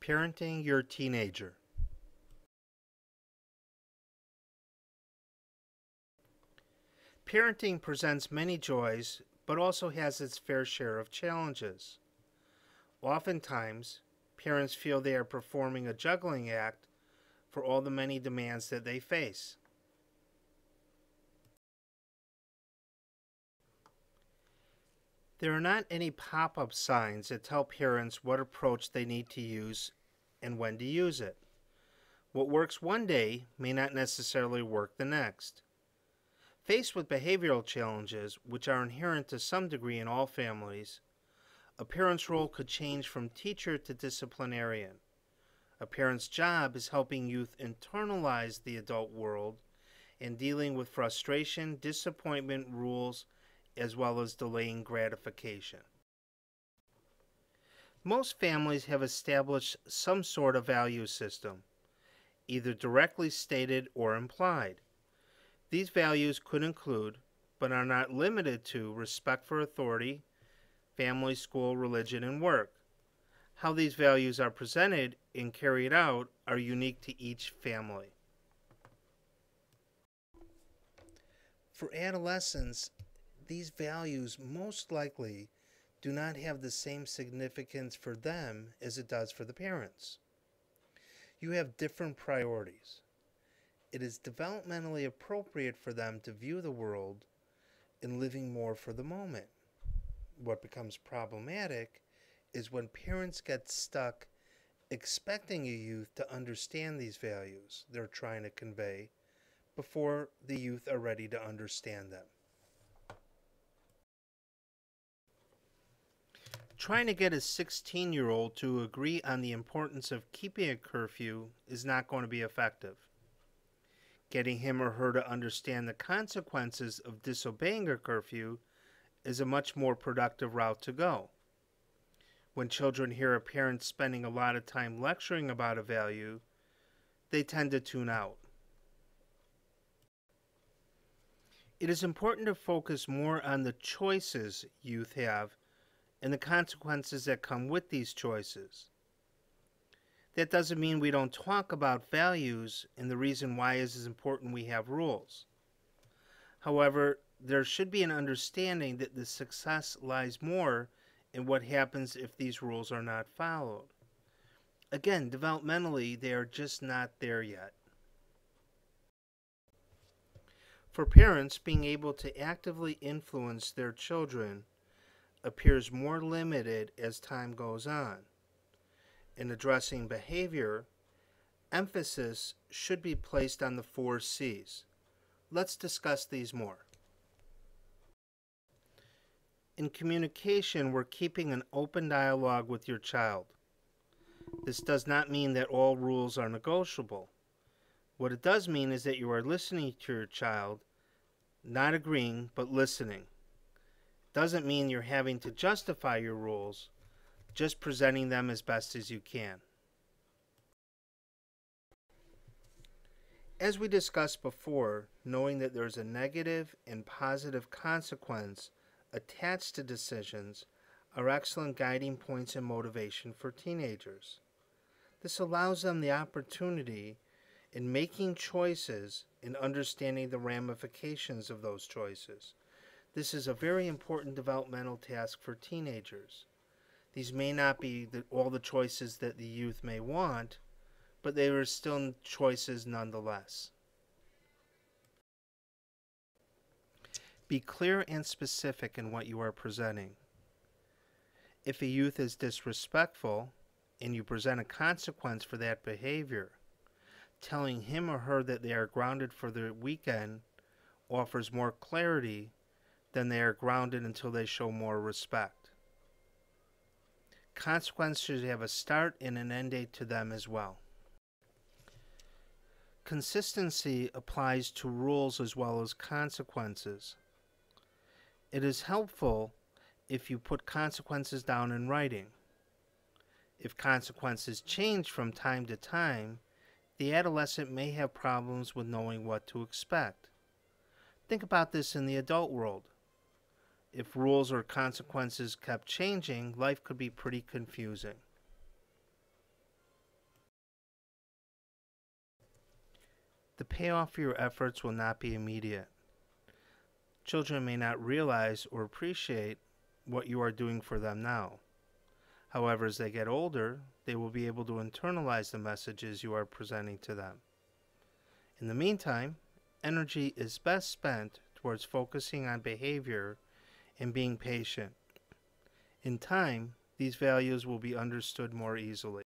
Parenting your teenager. Parenting presents many joys, but also has its fair share of challenges. Oftentimes, parents feel they are performing a juggling act for all the many demands that they face. There are not any pop-up signs that tell parents what approach they need to use and when to use it. What works one day may not necessarily work the next. Faced with behavioral challenges, which are inherent to some degree in all families, a parent's role could change from teacher to disciplinarian. A parent's job is helping youth internalize the adult world and dealing with frustration, disappointment, rules, as well as delaying gratification. Most families have established some sort of value system, either directly stated or implied. These values could include, but are not limited to, respect for authority, family, school, religion, and work. How these values are presented and carried out are unique to each family. For adolescents, these values most likely do not have the same significance for them as it does for the parents. You have different priorities. It is developmentally appropriate for them to view the world in living more for the moment. What becomes problematic is when parents get stuck expecting a youth to understand these values they're trying to convey before the youth are ready to understand them. Trying to get a 16-year-old to agree on the importance of keeping a curfew is not going to be effective. Getting him or her to understand the consequences of disobeying a curfew is a much more productive route to go. When children hear a parent spending a lot of time lecturing about a value, they tend to tune out. It is important to focus more on the choices youth have and the consequences that come with these choices. That doesn't mean we don't talk about values and the reason why it is important we have rules. However, there should be an understanding that the success lies more in what happens if these rules are not followed. Again, developmentally, they are just not there yet. For parents, being able to actively influence their children appears more limited as time goes on. In addressing behavior, emphasis should be placed on the 4 C's. Let's discuss these more. In communication, we're keeping an open dialogue with your child. This does not mean that all rules are negotiable. What it does mean is that you are listening to your child, not agreeing, but listening. Doesn't mean you're having to justify your rules, just presenting them as best as you can. As we discussed before, knowing that there's a negative and positive consequence attached to decisions are excellent guiding points and motivation for teenagers. This allows them the opportunity in making choices and understanding the ramifications of those choices. This is a very important developmental task for teenagers. These may not be all the choices that the youth may want, but they are still choices nonetheless. Be clear and specific in what you are presenting. If a youth is disrespectful and you present a consequence for that behavior, telling him or her that they are grounded for the weekend offers more clarity than they are grounded until they show more respect. Consequences should have a start and an end date to them as well. Consistency applies to rules as well as consequences. It is helpful if you put consequences down in writing. If consequences change from time to time, the adolescent may have problems with knowing what to expect. Think about this in the adult world. If rules or consequences kept changing, life could be pretty confusing. The payoff for your efforts will not be immediate. Children may not realize or appreciate what you are doing for them now. However, as they get older, they will be able to internalize the messages you are presenting to them. In the meantime, energy is best spent towards focusing on behavior and being patient. In time, these values will be understood more easily.